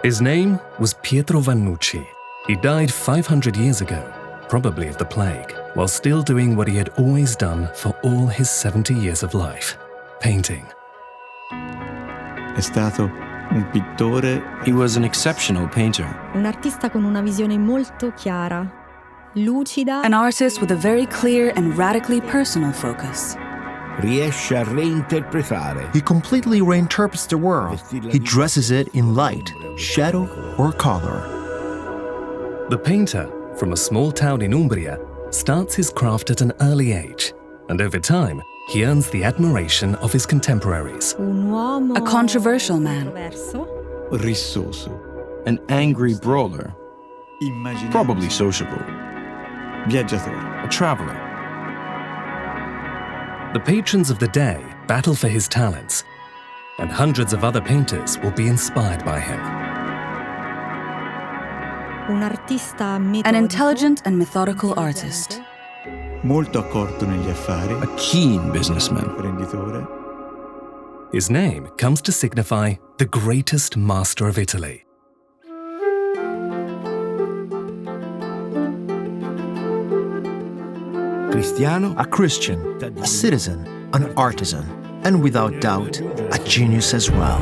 His name was Pietro Vannucci. He died 500 years ago, probably of the plague, while still doing what he had always done for all his 70 years of life, painting. È stato un pittore. He was an exceptional painter. Un artista con una visione molto chiara, lucida. An artist with a very clear and radically personal focus. Riesce a reinterpretare. He completely reinterprets the world. He dresses it in light, shadow, or color. The painter, from a small town in Umbria, starts his craft at an early age, and over time, he earns the admiration of his contemporaries. A controversial man. Rissoso. An angry brawler. Immaginario. Probably sociable. Viaggiatore. A traveler. The patrons of the day battle for his talents, and hundreds of other painters will be inspired by him. An intelligent and methodical artist. Molto accorto negli affari. A keen businessman. Imprenditore. His name comes to signify the greatest master of Italy. Cristiano. A Christian, a citizen, an artisan, and without doubt, a genius as well.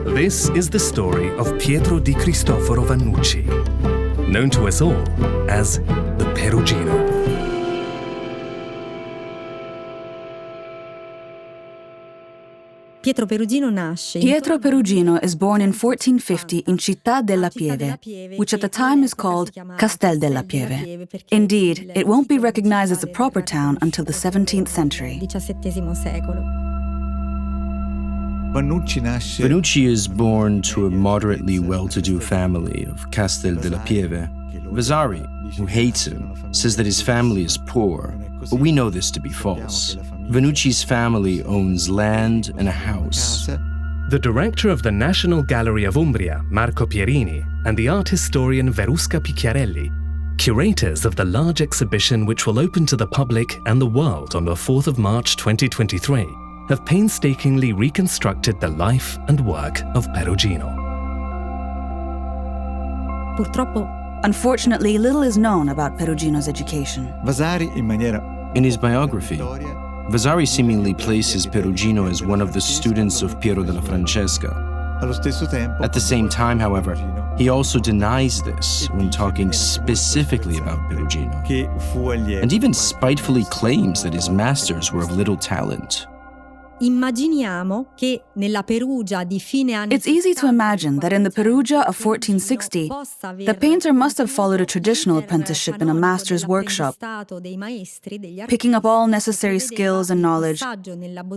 This is the story of Pietro di Cristoforo Vannucci, known to us all as the Perugino. Pietro Perugino nasce. Pietro Perugino is born in 1450 in Città della Pieve, which at the time is called Castel della Pieve. Indeed, it won't be recognized as a proper town until the 17th century. XVII secolo. Vannucci is born to a moderately well-to-do family of Castel della Pieve. Vasari, who hates him, says that his family is poor, but we know this to be false. Vannucci's family owns land and a house. The director of the National Gallery of Umbria, Marco Pierini, and the art historian Verrocchio Picchiarelli, curators of the large exhibition which will open to the public and the world on the 4th of March 2023, have painstakingly reconstructed the life and work of Perugino. Unfortunately, little is known about Perugino's education. In his biography, Vasari seemingly places Perugino as one of the students of Piero della Francesca. At the same time, however, he also denies this when talking specifically about Perugino, and even spitefully claims that his masters were of little talent. It's easy to imagine that in the Perugia of 1460, the painter must have followed a traditional apprenticeship in a master's workshop, picking up all necessary skills and knowledge,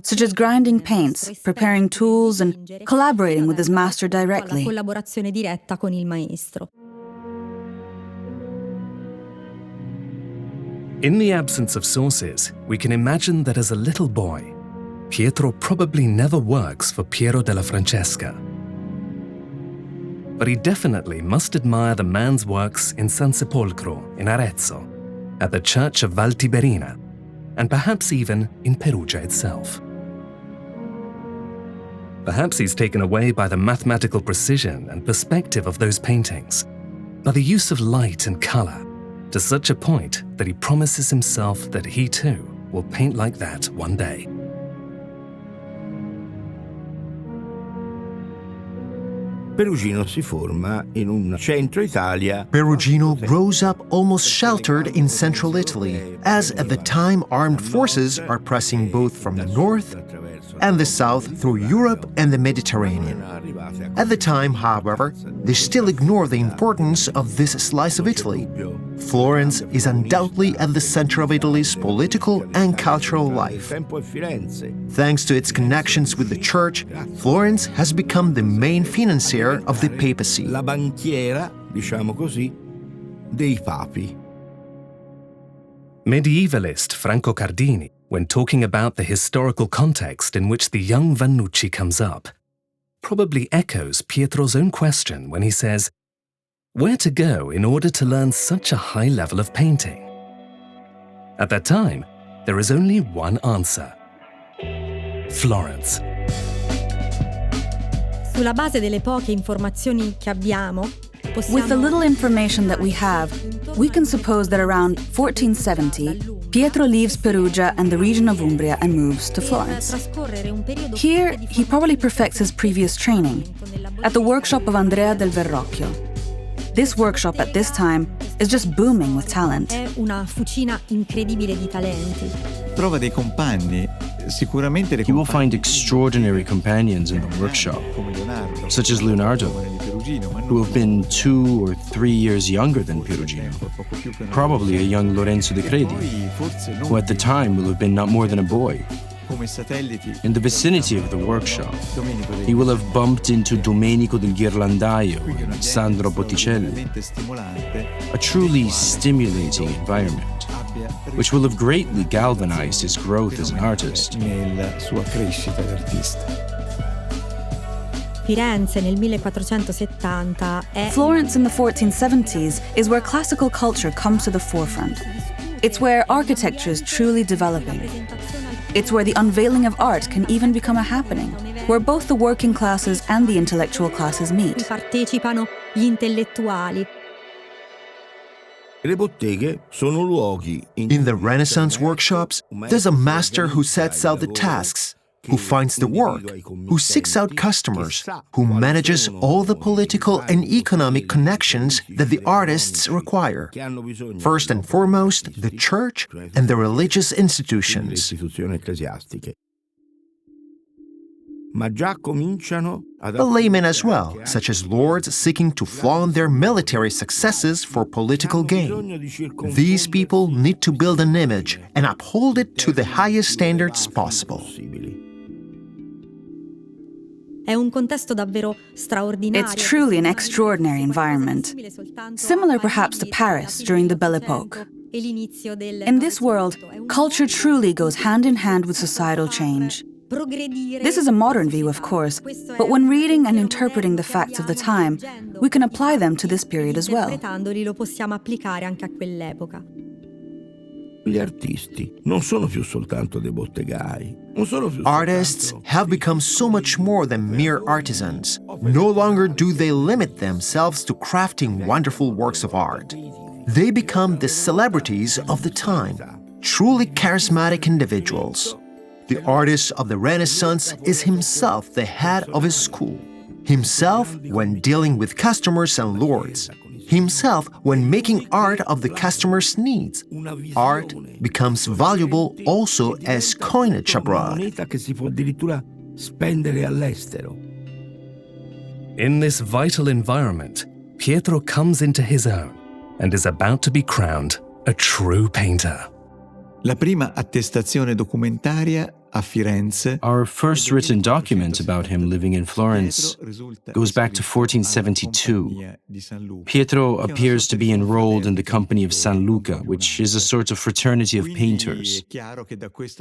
such as grinding paints, preparing tools, and collaborating with his master directly. In the absence of sources, we can imagine that as a little boy, Pietro probably never works for Piero della Francesca. But he definitely must admire the man's works in San Sepolcro in Arezzo, at the church of Val Tiberina, and perhaps even in Perugia itself. Perhaps he's taken away by the mathematical precision and perspective of those paintings, by the use of light and color, to such a point that he promises himself that he too will paint like that one day. Perugino si forma in un centro Italia. Perugino grows up almost sheltered in central Italy, as at the time armed forces are pressing both from the north and the south through Europe and the Mediterranean. At the time, however, they still ignore the importance of this slice of Italy. Florence is undoubtedly at the center of Italy's political and cultural life. Thanks to its connections with the church, Florence has become the main financier of the papacy. La banchiera, diciamo così, dei papi. Medievalist Franco Cardini, when talking about the historical context in which the young Vannucci comes up, probably echoes Pietro's own question when he says, where to go in order to learn such a high level of painting? At that time, there is only one answer: Florence. Sulla base delle poche informazioni che abbiamo, with the little information that we have, we can suppose that around 1470, Pietro leaves Perugia and the region of Umbria and moves to Florence. Here, he probably perfects his previous training at the workshop of Andrea del Verrocchio. This workshop at this time is just booming with talent. È una fucina incredibile di talenti. Trova dei compagni, sicuramente He will find extraordinary companions in the workshop, such as Leonardo, who have been 2 or 3 years younger than Perugino, probably a young Lorenzo de Medici, who at the time will have been not more than a boy. In the vicinity of the workshop, he will have bumped into Domenico del Ghirlandaio and Sandro Botticelli, a truly stimulating environment, which will have greatly galvanized his growth as an artist. Firenze nel 1470 è Florence in the 1470s is where classical culture comes to the forefront. It's where architecture is truly developing. It's where the unveiling of art can even become a happening, where both the working classes and the intellectual classes meet. Partecipano gli intellettuali. Le botteghe sono luoghi In the Renaissance workshops, there's a master who sets out the tasks, who finds the work, who seeks out customers, who manages all the political and economic connections that the artists require. First and foremost, the church and the religious institutions. The laymen as well, such as lords seeking to flaunt their military successes for political gain. These people need to build an image and uphold it to the highest standards possible. È un contesto davvero straordinario. It's truly an extraordinary environment, similar perhaps to Paris during the Belle Époque. In this world, culture truly goes hand in hand with societal change. This is a modern view, of course, but when reading and interpreting the facts of the time, we can apply them to this period as well. Interpretandoli lo possiamo applicare anche a quell'epoca. Gli artisti non sono più soltanto dei bottegai. Artists have become so much more than mere artisans. No longer do they limit themselves to crafting wonderful works of art. They become the celebrities of the time, truly charismatic individuals. The artist of the Renaissance is himself the head of his school, himself when dealing with customers and lords, himself when making art of the customer's needs. Art becomes valuable also as coinage abroad. In this vital environment, Pietro comes into his own and is about to be crowned a true painter. La prima attestazione documentaria a Firenze. Our first written document about him living in Florence goes back to 1472. Pietro appears to be enrolled in the company of San Luca, which is a sort of fraternity of painters.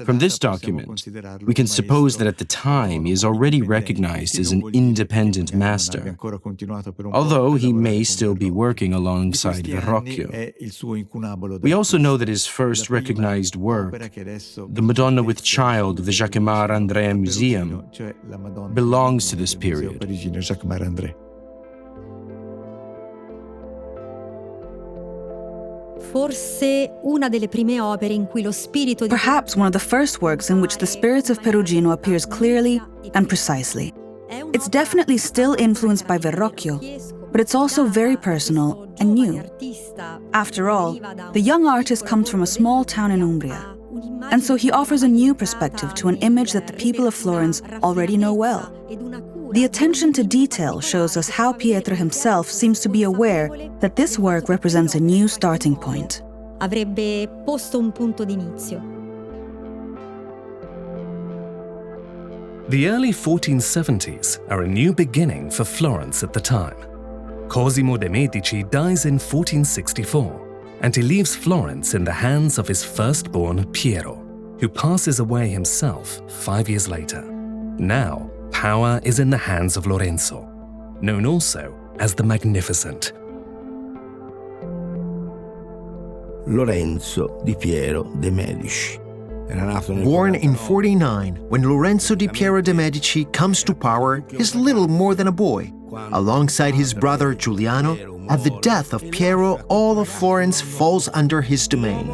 From this document, we can suppose that at the time he is already recognized as an independent master, although he may still be working alongside Verrocchio. We also know that his first recognized work, the Madonna with Child of the Jacquemart Andrea Museum, belongs to this period. Perhaps one of the first works in which the spirit of Perugino appears clearly and precisely. It's definitely still influenced by Verrocchio, but it's also very personal and new. After all, the young artist comes from a small town in Umbria, and so he offers a new perspective to an image that the people of Florence already know well. The attention to detail shows us how Pietro himself seems to be aware that this work represents a new starting point. Avrebbe posto un punto d'inizio. The early 1470s are a new beginning for Florence at the time. Cosimo de' Medici dies in 1464, and he leaves Florence in the hands of his firstborn Piero, who passes away himself 5 years later. Now, power is in the hands of Lorenzo, known also as the Magnificent. Lorenzo di Piero de' Medici. Born in 49, when Lorenzo di Piero de Medici comes to power, he's little more than a boy. Alongside his brother Giuliano, at the death of Piero, all of Florence falls under his domain.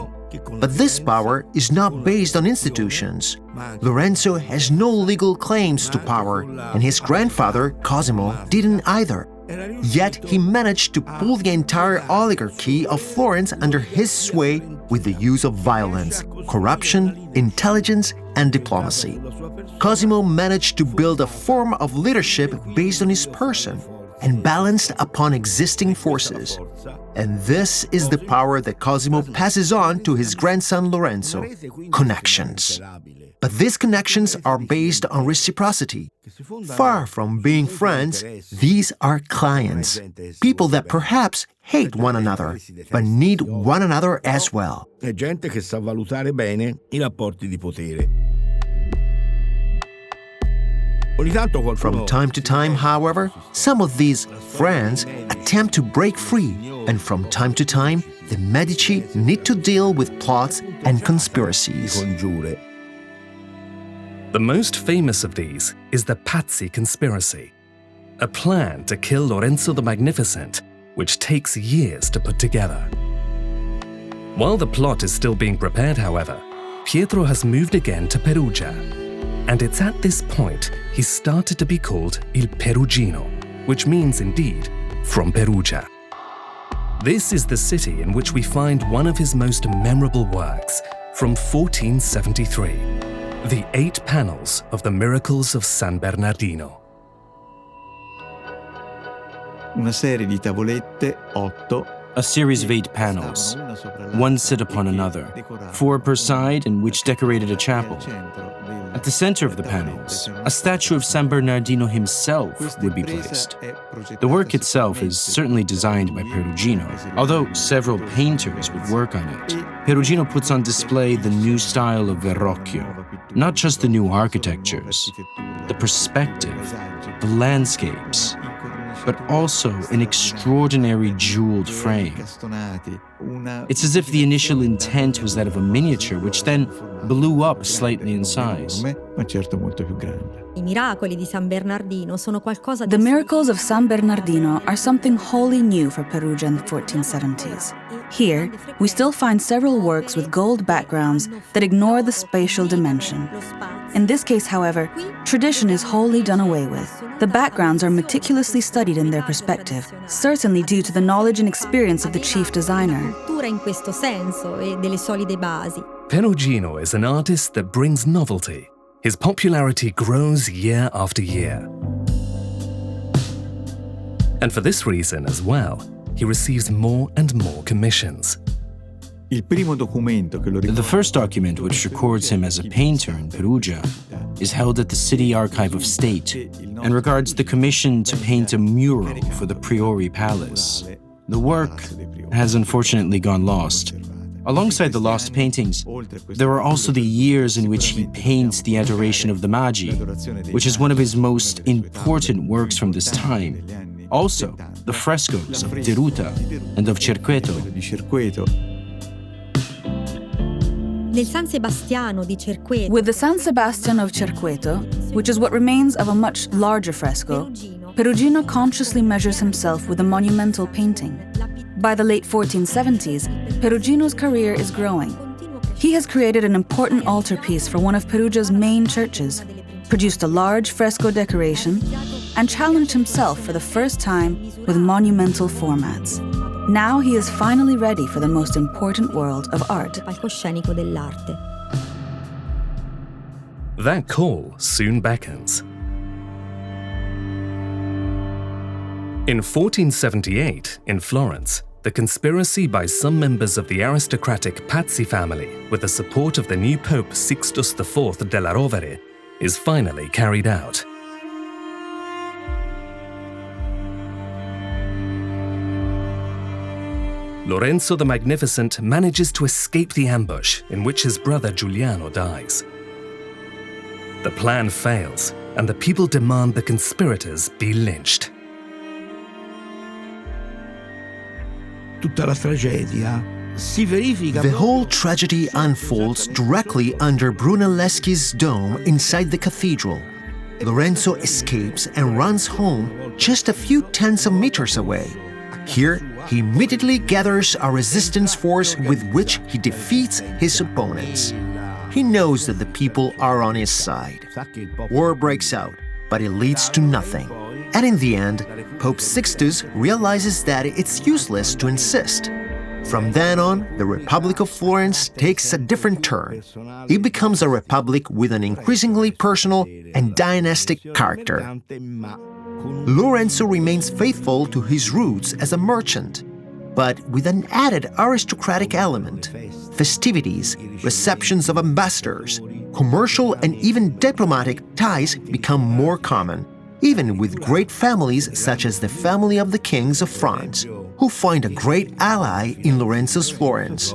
But this power is not based on institutions. Lorenzo has no legal claims to power, and his grandfather, Cosimo, didn't either. Yet he managed to pull the entire oligarchy of Florence under his sway with the use of violence, corruption, intelligence, and diplomacy. Cosimo managed to build a form of leadership based on his person and balanced upon existing forces. And this is the power that Cosimo passes on to his grandson Lorenzo: connections. But these connections are based on reciprocity. Far from being friends, these are clients, people that perhaps hate one another, but need one another as well. È gente che sa valutare bene i rapporti di potere. From time to time, however, some of these friends attempt to break free, and from time to time, the Medici need to deal with plots and conspiracies. The most famous of these is the Pazzi conspiracy, a plan to kill Lorenzo the Magnificent, which takes years to put together. While the plot is still being prepared, however, Pietro has moved again to Perugia, and it's at this point he started to be called Il Perugino, which means indeed, from Perugia. This is the city in which we find one of his most memorable works from 1473, the 8 panels of the Miracles of San Bernardino. Una serie di tavolette, 8. A series of 8 panels, one set upon another, 4 per side, and which decorated a chapel. At the center of the panels, a statue of San Bernardino himself would be placed. The work itself is certainly designed by Perugino, although several painters would work on it. Perugino puts on display the new style of Verrocchio, not just the new architectures, the perspective, the landscapes, but also an extraordinary jeweled frame. It's as if the initial intent was that of a miniature, which then blew up slightly in size. The miracles of San Bernardino are something wholly new for Perugia in the 1470s. Here, we still find several works with gold backgrounds that ignore the spatial dimension. In this case, however, tradition is wholly done away with. The backgrounds are meticulously studied in their perspective, certainly due to the knowledge and experience of the chief designer. Perugino is an artist that brings novelty. His popularity grows year after year. And for this reason as well, he receives more and more commissions. The first document which records him as a painter in Perugia is held at the City Archive of State and regards the commission to paint a mural for the Priori Palace. The work has unfortunately gone lost. Alongside the lost paintings, there are also the years in which he paints the Adoration of the Magi, which is one of his most important works from this time. Also, the frescoes of Deruta and of Cerqueto. With the San Sebastian of Cerqueto, which is what remains of a much larger fresco, Perugino consciously measures himself with a monumental painting. By the late 1470s, Perugino's career is growing. He has created an important altarpiece for one of Perugia's main churches, produced a large fresco decoration, and challenged himself for the first time with monumental formats. Now he is finally ready for the most important world of art. That call soon beckons. In 1478, in Florence, the conspiracy by some members of the aristocratic Pazzi family, with the support of the new Pope Sixtus IV della Rovere, is finally carried out. Lorenzo the Magnificent manages to escape the ambush in which his brother Giuliano dies. The plan fails, and the people demand the conspirators be lynched. Tutta la tragedia The whole tragedy unfolds directly under Brunelleschi's dome inside the cathedral. Lorenzo escapes and runs home just a few tens of meters away. Here, he immediately gathers a resistance force with which he defeats his opponents. He knows that the people are on his side. War breaks out, but it leads to nothing. And in the end, Pope Sixtus realizes that it's useless to insist. From then on, the Republic of Florence takes a different turn. It becomes a republic with an increasingly personal and dynastic character. Lorenzo remains faithful to his roots as a merchant, but with an added aristocratic element. Festivities, receptions of ambassadors, commercial and even diplomatic ties become more common, even with great families such as the family of the kings of France, who find a great ally in Lorenzo's Florence.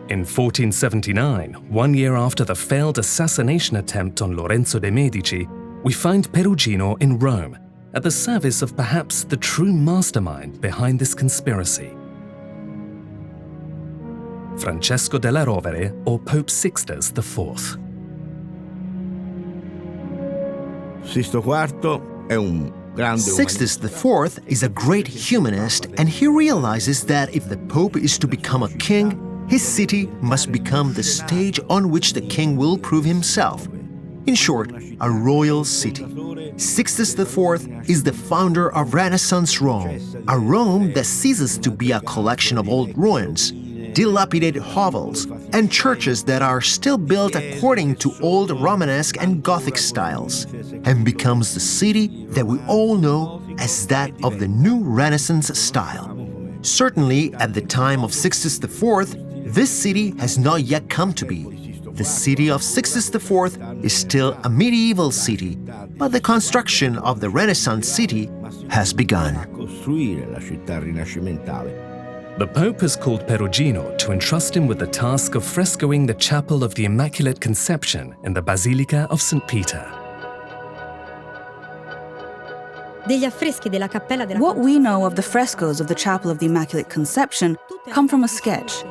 In 1479, 1 year after the failed assassination attempt on Lorenzo de Medici, we find Perugino in Rome, at the service of perhaps the true mastermind behind this conspiracy. Francesco della Rovere, or Pope Sixtus IV. Sixtus IV is a great humanist, and he realizes that if the Pope is to become a king, his city must become the stage on which the king will prove himself. In short, a royal city. Sixtus IV is the founder of Renaissance Rome, a Rome that ceases to be a collection of old ruins, dilapidated hovels, and churches that are still built according to old Romanesque and Gothic styles, and becomes the city that we all know as that of the new Renaissance style. Certainly, at the time of Sixtus IV, this city has not yet come to be. The city of Sixtus IV is still a medieval city, but the construction of the Renaissance city has begun. The Pope has called Perugino to entrust him with the task of frescoing the Chapel of the Immaculate Conception in the Basilica of St. Peter. What we know of the frescoes of the Chapel of the Immaculate Conception come from a sketch.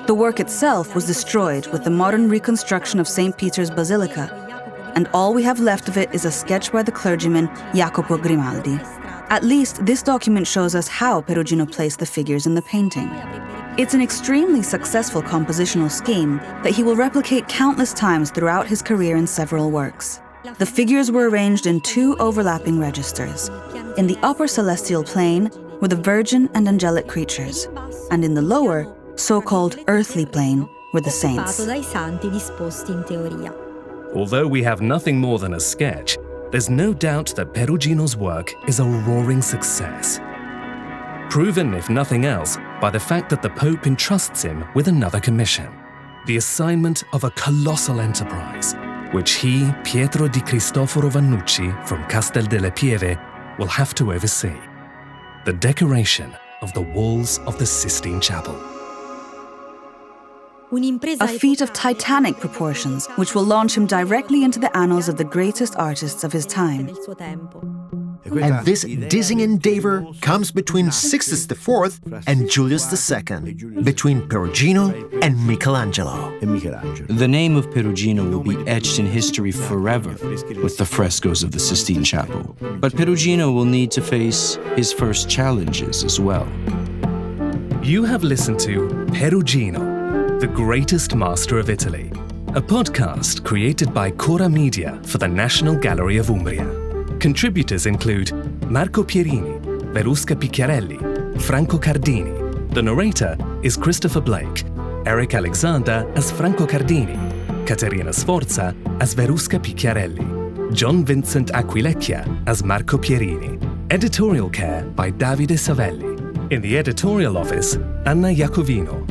The work itself was destroyed with the modern reconstruction of St. Peter's Basilica, and all we have left of it is a sketch by the clergyman Jacopo Grimaldi. At least this document shows us how Perugino placed the figures in the painting. It's an extremely successful compositional scheme that he will replicate countless times throughout his career in several works. The figures were arranged in two overlapping registers. In the upper celestial plane were the Virgin and angelic creatures, and in the lower, so-called earthly plane, were the saints. Although we have nothing more than a sketch, there's no doubt that Perugino's work is a roaring success. Proven, if nothing else, by the fact that the Pope entrusts him with another commission, the assignment of a colossal enterprise, which he, Pietro di Cristoforo Vannucci from Castel delle Pieve, will have to oversee: the decoration of the walls of the Sistine Chapel. A feat of titanic proportions, which will launch him directly into the annals of the greatest artists of his time. And this dizzying endeavor comes between Sixtus IV and Julius II, between Perugino and Michelangelo. The name of Perugino will be etched in history forever with the frescoes of the Sistine Chapel. But Perugino will need to face his first challenges as well. You have listened to Perugino, the greatest master of Italy, a podcast created by Cora Media for the National Gallery of Umbria. Contributors include Marco Pierini, Verrocchio Picchiarelli, Franco Cardini. The narrator is Christopher Blake, Eric Alexander as Franco Cardini, Caterina Sforza as Verrocchio Picchiarelli, John Vincent Aquilecchia as Marco Pierini. Editorial care by Davide Savelli. In the editorial office, Anna Iacovino.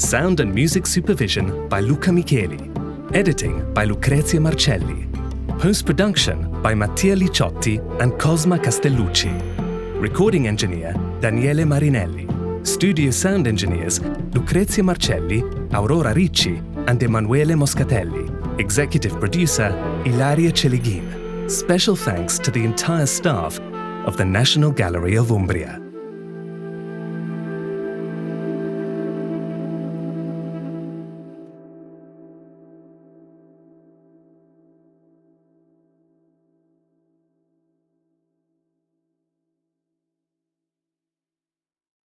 Sound and music supervision by Luca Micheli. Editing by Lucrezia Marcelli. Post-production by Mattia Liciotti and Cosma Castellucci. Recording engineer Daniele Marinelli. Studio sound engineers Lucrezia Marcelli, Aurora Ricci and Emanuele Moscatelli. Executive producer Ilaria Celighin. Special thanks to the entire staff of the National Gallery of Umbria.